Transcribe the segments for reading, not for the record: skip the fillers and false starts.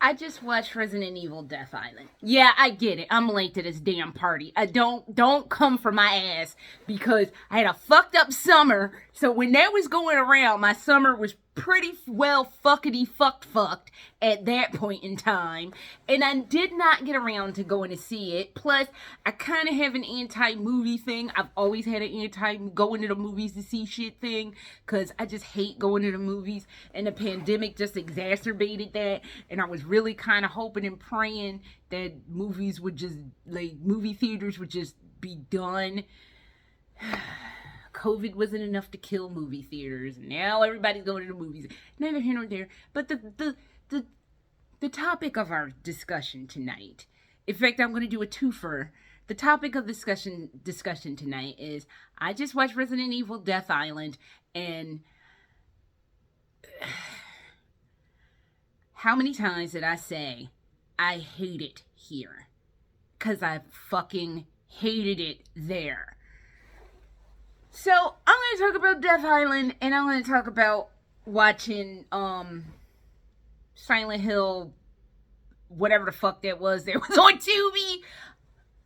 I just watched Resident Evil Death Island. Yeah, I get it. I'm late to this damn party. I don't come for my ass because I had a fucked up summer. So when that was going around, my summer was pretty well fucked at that point in time, and I did not get around to going to see it. Plus, I kind of have an anti-movie thing. I've always had an anti-going to the movies to see shit thing, because I just hate going to the movies, and the pandemic just exacerbated that, and I was really kind of hoping and praying that movies would just, like, movie theaters would just be done. COVID wasn't enough to kill movie theaters. Now everybody's going to the movies. Neither here nor there. But the topic of our discussion tonight. In fact, I'm going to do a twofer. The topic of discussion tonight is I just watched Resident Evil Death Island, and how many times did I say I hate it here? 'Cause I fucking hated it there. So, I'm going to talk about Death Island, and I'm going to talk about watching, Silent Hill, whatever the fuck that was on Tubi.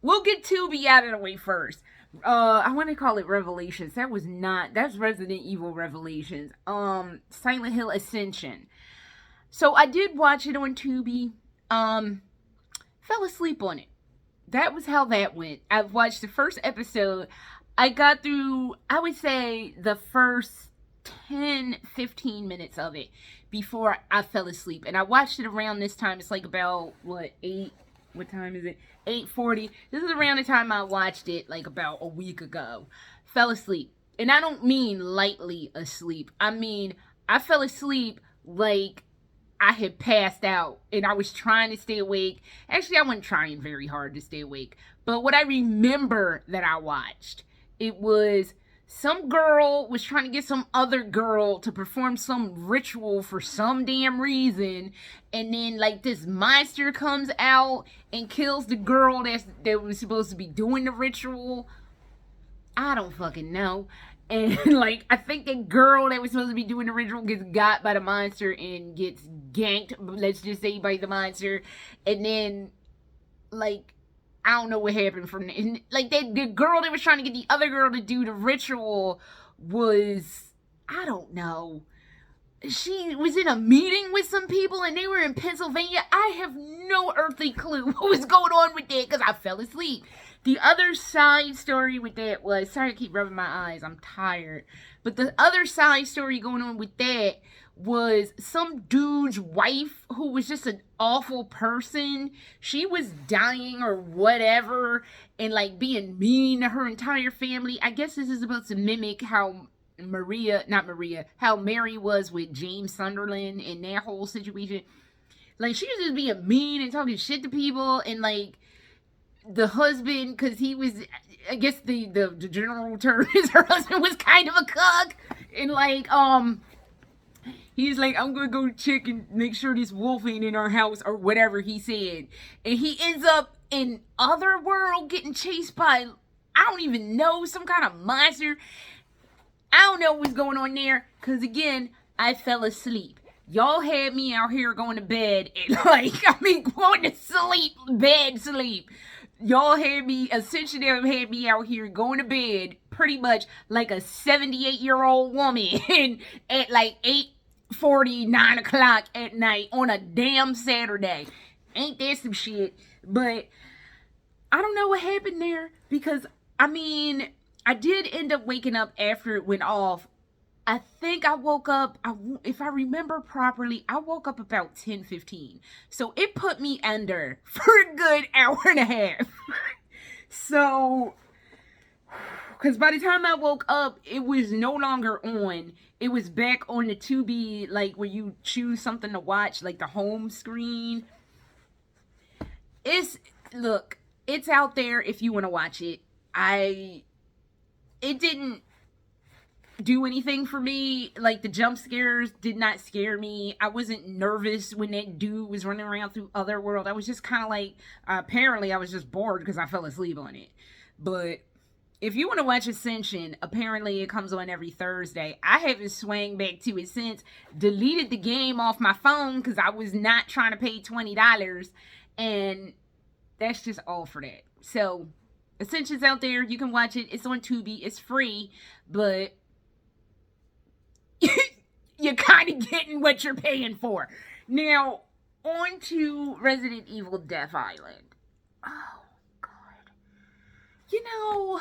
We'll get Tubi out of the way first. I want to call it Revelations. That's Resident Evil Revelations. Silent Hill Ascension. So, I did watch it on Tubi, fell asleep on it. That was how that went. I watched the first episode. I got through, I would say, the first 10-15 minutes of it before I fell asleep. And I watched it around this time. It's like about, what time is it? 8:40. This is around the time I watched it, like about a week ago. Fell asleep. And I don't mean lightly asleep. I mean, I fell asleep like I had passed out. And I was trying to stay awake. Actually, I wasn't trying very hard to stay awake. But what I remember that I watched, it was some girl was trying to get some other girl to perform some ritual for some damn reason. And then, like, this monster comes out and kills the girl that was supposed to be doing the ritual. I don't fucking know. And, like, I think the girl that was supposed to be doing the ritual gets got by the monster and gets ganked, let's just say, by the monster. And then, like, I don't know what happened from there. And, like, the girl that was trying to get the other girl to do the ritual was, I don't know. She was in a meeting with some people and they were in Pennsylvania. I have no earthly clue what was going on with that because I fell asleep. The other side story with that was, sorry I keep rubbing my eyes, I'm tired. But the other side story going on with that was some dude's wife who was just an awful person. She was dying or whatever and, like, being mean to her entire family. I guess this is supposed to mimic how how Mary was with James Sunderland in that whole situation. Like, she was just being mean and talking shit to people, and, like, the husband, because he was, I guess the general term is her husband was kind of a cuck, and, like, he's like, I'm gonna go check and make sure this wolf ain't in our house, or whatever he said. And he ends up in Otherworld getting chased by, I don't even know, some kind of monster. I don't know what's going on there, because again, I fell asleep. Y'all had me out here going to bed, and, like, going to sleep, bed sleep. Y'all had me, Ascension had me out here going to bed pretty much like a 78-year-old woman at like 8:40, 9 o'clock at night on a damn Saturday. Ain't that some shit? But I don't know what happened there, because, I mean, I did end up waking up after it went off. I think I woke up, if I remember properly, I woke up about 10:15. So it put me under for a good hour and a half. So, because by the time I woke up, it was no longer on. It was back on the Tubi, like, where you choose something to watch, like the home screen. Look, it's out there if you want to watch it. It didn't do anything for me. Like, the jump scares did not scare me. I wasn't nervous when that dude was running around through Otherworld. I was just kind of like, apparently I was just bored because I fell asleep on it. But if you want to watch Ascension, apparently it comes on every Thursday. I haven't swung back to it since. Deleted the game off my phone because I was not trying to pay $20. And that's just all for that. So, Ascension's out there. You can watch it. It's on Tubi. It's free. But you're kind of getting what you're paying for. Now, on to Resident Evil Death Island. Oh, God. You know,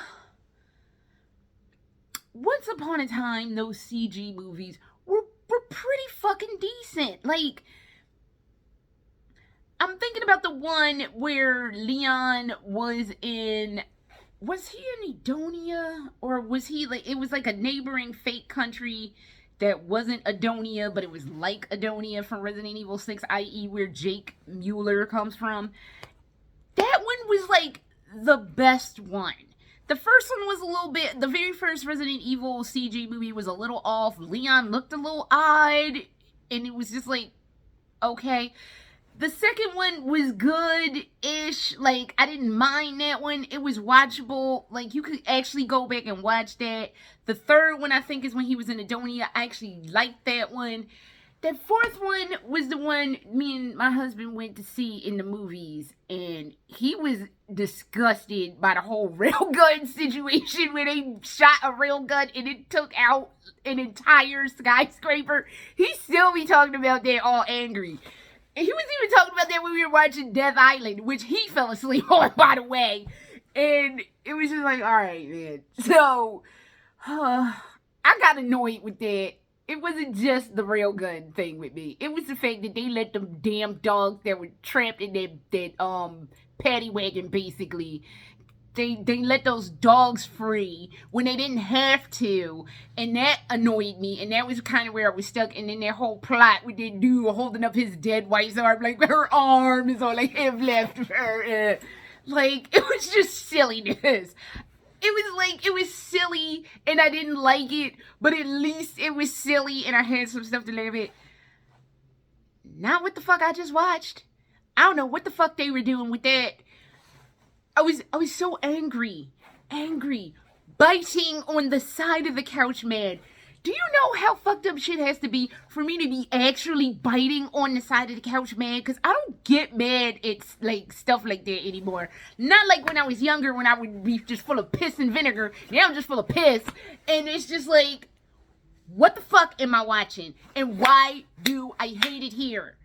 once upon a time, those CG movies were pretty fucking decent. Like, I'm thinking about the one where Leon was in... Was he in Edonia? Or was he like... It was like a neighboring fake country that wasn't Edonia, but it was like Edonia from Resident Evil 6, i.e. where Jake Mueller comes from. That one was like the best one. The first one was a little bit... The very first Resident Evil CG movie was a little off. Leon looked a little odd. And it was just like, okay. The second one was good-ish. Like, I didn't mind that one. It was watchable. Like, you could actually go back and watch that. The third one, I think, is when he was in Edonia. I actually liked that one. The fourth one was the one me and my husband went to see in the movies. And he was disgusted by the whole railgun situation where they shot a railgun and it took out an entire skyscraper. He still be talking about that all angry. And he was even talking about that when we were watching Death Island, which he fell asleep on, by the way. And it was just like, all right, man. So, I got annoyed with that. It wasn't just the railgun thing with me. It was the fact that they let them damn dogs that were trapped in that paddy wagon, basically. They let those dogs free when they didn't have to, and that annoyed me, and that was kind of where I was stuck. And then that whole plot with that dude holding up his dead wife's arm, like her arm is all like have left her, like it was just silliness. It was silly, and I didn't like it, but at least it was silly, and I had some stuff to laugh at. Not what the fuck I just watched. I don't know what the fuck they were doing with that. I was so angry, biting on the side of the couch, man. Do you know how fucked up shit has to be for me to be actually biting on the side of the couch, man? Because I don't get mad at like stuff like that anymore. Not like when I was younger, when I would be just full of piss and vinegar. Now I'm just full of piss, and it's just like, what the fuck am I watching? And why do I hate it here?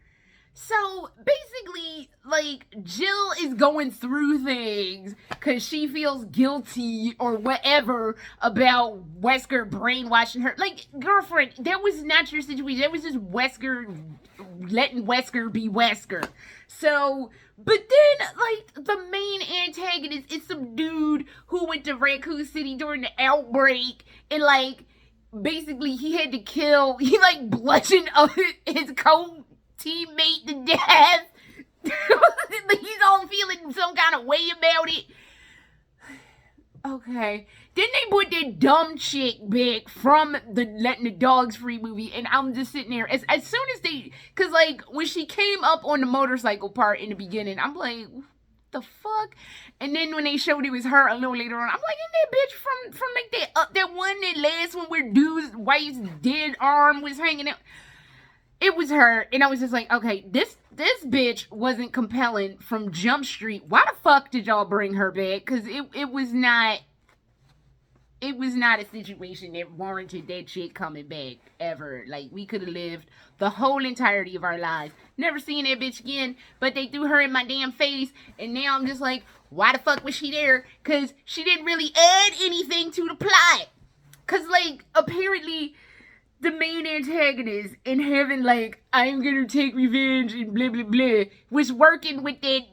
So, basically, like, Jill is going through things because she feels guilty or whatever about Wesker brainwashing her. Like, girlfriend, that was not your situation. That was just Wesker letting Wesker be Wesker. So, but then, like, the main antagonist is some dude who went to Raccoon City during the outbreak and, like, basically he had to kill, he, like, bludgeoned up his teammate to death. He's all feeling some kind of way about it. Okay. Then they put that dumb chick back from the Letting the Dogs Free movie, and I'm just sitting there. As soon as they, because like when she came up on the motorcycle part in the beginning, I'm like, what the fuck? And then when they showed it was her a little later on, I'm like, isn't that bitch from like that last one where dude's wife's dead arm was hanging out? It was her, and I was just like, okay, this bitch wasn't compelling from Jump Street. Why the fuck did y'all bring her back? Because it was not a situation that warranted that shit coming back, ever. Like, we could have lived the whole entirety of our lives. Never seen that bitch again, but they threw her in my damn face, and now I'm just like, why the fuck was she there? Because she didn't really add anything to the plot. Because, like, apparently the main antagonist in having like, I'm gonna take revenge and blah blah blah, was working with that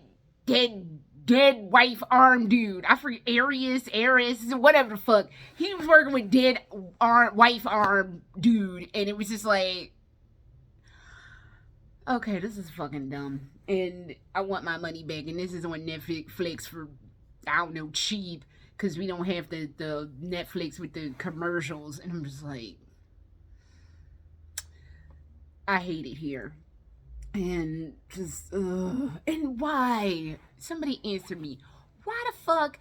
dead wife arm dude. I forget, Ares, whatever the fuck. He was working with dead wife arm dude, and it was just like, okay, this is fucking dumb, and I want my money back, and this is on Netflix for, I don't know, cheap, because we don't have the Netflix with the commercials, and I'm just like, I hate it here. And just, and why? Somebody answer me. Why the fuck?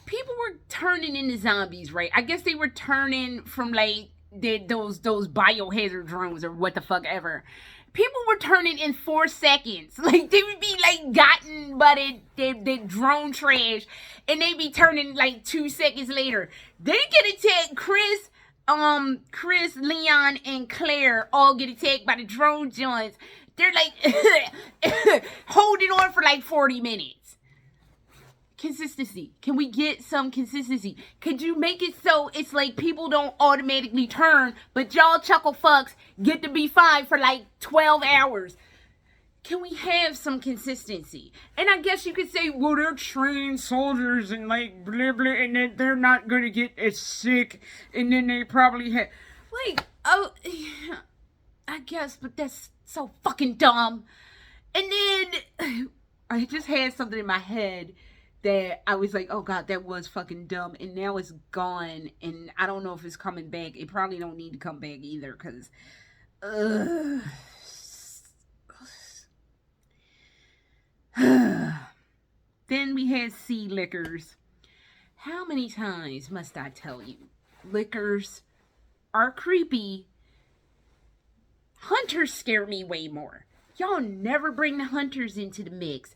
People were turning into zombies, right? I guess they were turning from like those biohazard drones or what the fuck ever. People were turning in 4 seconds. Like, they would be like gotten by the drone trash, and they'd be turning like 2 seconds later. They get attacked. Chris, Leon, and Claire all get attacked by the drone joints. They're like holding on for like 40 minutes. Consistency. Can we get some consistency? Could you make it so it's like people don't automatically turn, but y'all chuckle fucks get to be fine for like 12 hours? Can we have some consistency? And I guess you could say, well, they're trained soldiers and like blah blah, and then they're not gonna get as sick, and then they probably have like, oh, I guess, but that's so fucking dumb. And then I just had something in my head that I was like, oh God, that was fucking dumb. And now it's gone. And I don't know if it's coming back. It probably don't need to come back either. Because, then we had sea lickers. How many times must I tell you? Lickers are creepy. Hunters scare me way more. Y'all never bring the hunters into the mix.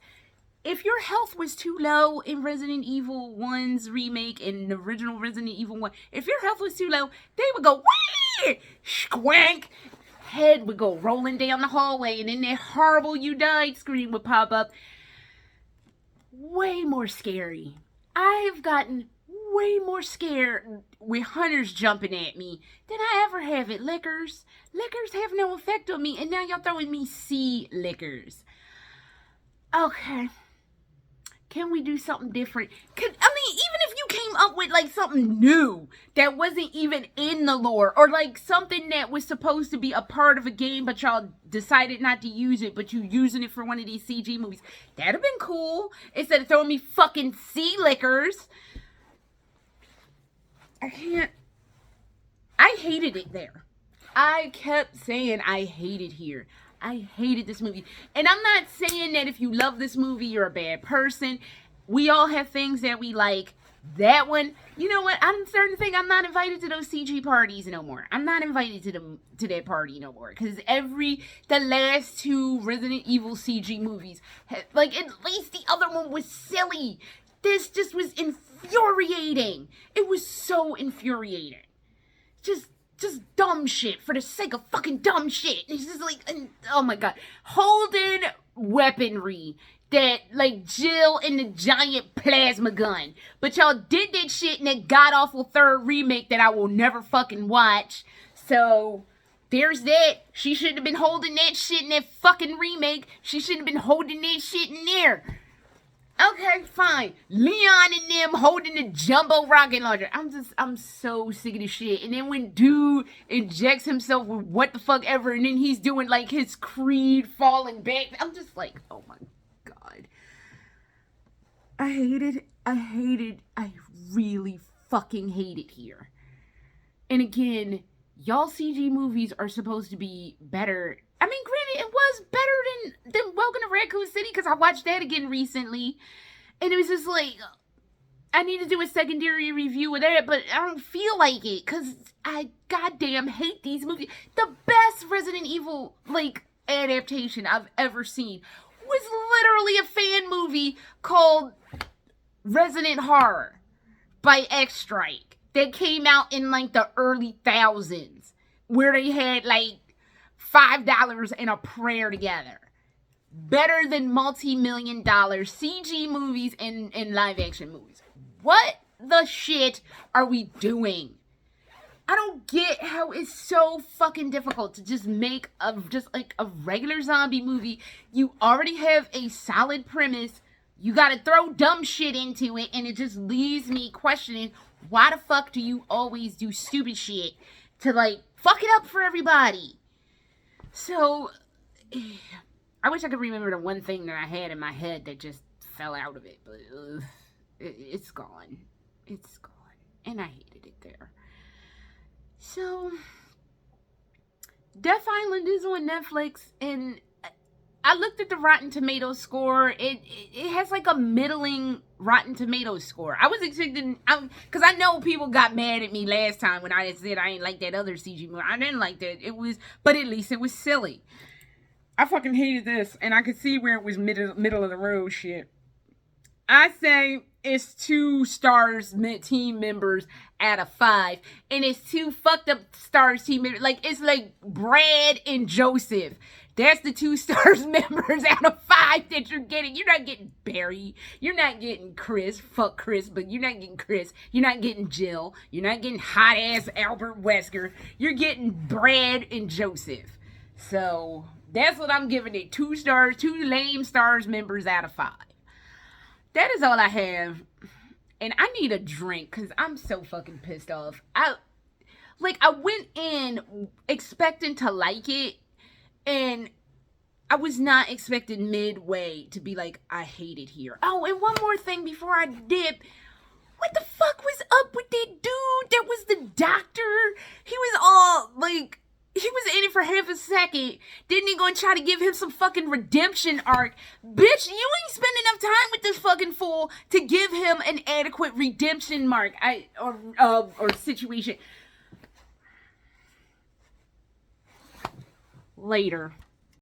If your health was too low in Resident Evil 1's remake and the original Resident Evil 1, if your health was too low, they would go, whee! Squank! Head would go rolling down the hallway, and then that horrible "you died" scream would pop up. Way more scary. I have gotten way more scared with hunters jumping at me than I ever have at lickers. Lickers have no effect on me, and now y'all throwing me sea lickers. Okay. Can we do something different? Even if you came up with like something new that wasn't even in the lore, or like something that was supposed to be a part of a game, but y'all decided not to use it, but you using it for one of these CG movies, that'd have been cool. Instead of throwing me fucking sea lickers. I hated it there. I kept saying I hate it here. I hated this movie. And I'm not saying that if you love this movie, you're a bad person. We all have things that we like. That one, you know what? I'm starting to think I'm not invited to those CG parties no more. I'm not invited to that party no more. Because the last 2 Resident Evil CG movies, like at least the other one was silly. This just was infuriating. It was so infuriating. Just dumb shit for the sake of fucking dumb shit. It's just like, oh my God. Holding weaponry that, like Jill and the giant plasma gun. But y'all did that shit in that god-awful 3rd remake that I will never fucking watch. So, there's that. She shouldn't have been holding that shit in that fucking remake. She shouldn't have been holding that shit in there. Okay, fine. Leon and them holding the jumbo rocket launcher. I'm so sick of this shit. And then when dude injects himself with what the fuck ever, and then he's doing like his Creed falling back. I'm just like, oh my God. I really fucking hate it here. And again, y'all CG movies are supposed to be better. I mean, granted, it was better than Welcome to Raccoon City, because I watched that again recently. And it was just like, I need to do a secondary review of that, but I don't feel like it, because I goddamn hate these movies. The best Resident Evil, like, adaptation I've ever seen was literally a fan movie called Resident Horror by X-Strike that came out in, like, the early thousands, where they had, like, $5 and a prayer together. Better than multi-million-dollar CG movies and live-action movies. What the shit are we doing? I don't get how it's so fucking difficult to just make a regular zombie movie. You already have a solid premise. You gotta throw dumb shit into it, and it just leaves me questioning, why the fuck do you always do stupid shit to, like, fuck it up for everybody? So, I wish I could remember the one thing that I had in my head that just fell out of it, but it's gone. It's gone. And I hated it there. So, Death Island is on Netflix, and I looked at the Rotten Tomatoes score. It has like a middling Rotten Tomatoes score. I was expecting, because I know people got mad at me last time when I said I ain't like that other CG movie. I didn't like that. But at least it was silly. I fucking hated this, and I could see where it was middle of the road shit. I say it's 2 stars team members out of 5, and it's 2 fucked up stars team members. Like, it's like Brad and Joseph. That's the 2 stars members out of 5 that you're getting. You're not getting Barry. You're not getting Chris. Fuck Chris, but you're not getting Chris. You're not getting Jill. You're not getting hot ass Albert Wesker. You're getting Brad and Joseph. So that's what I'm giving it. 2 stars, 2 lame stars members out of 5. That is all I have. And I need a drink because I'm so fucking pissed off. I went in expecting to like it, and I was not expecting midway to be like, I hate it here. Oh, and one more thing before I dip. What the fuck was up with that dude that was the doctor? He was all like, he was in it for half a second. Then they gonna try to give him some fucking redemption arc. Bitch, you ain't spend enough time with this fucking fool to give him an adequate redemption mark or situation. Later.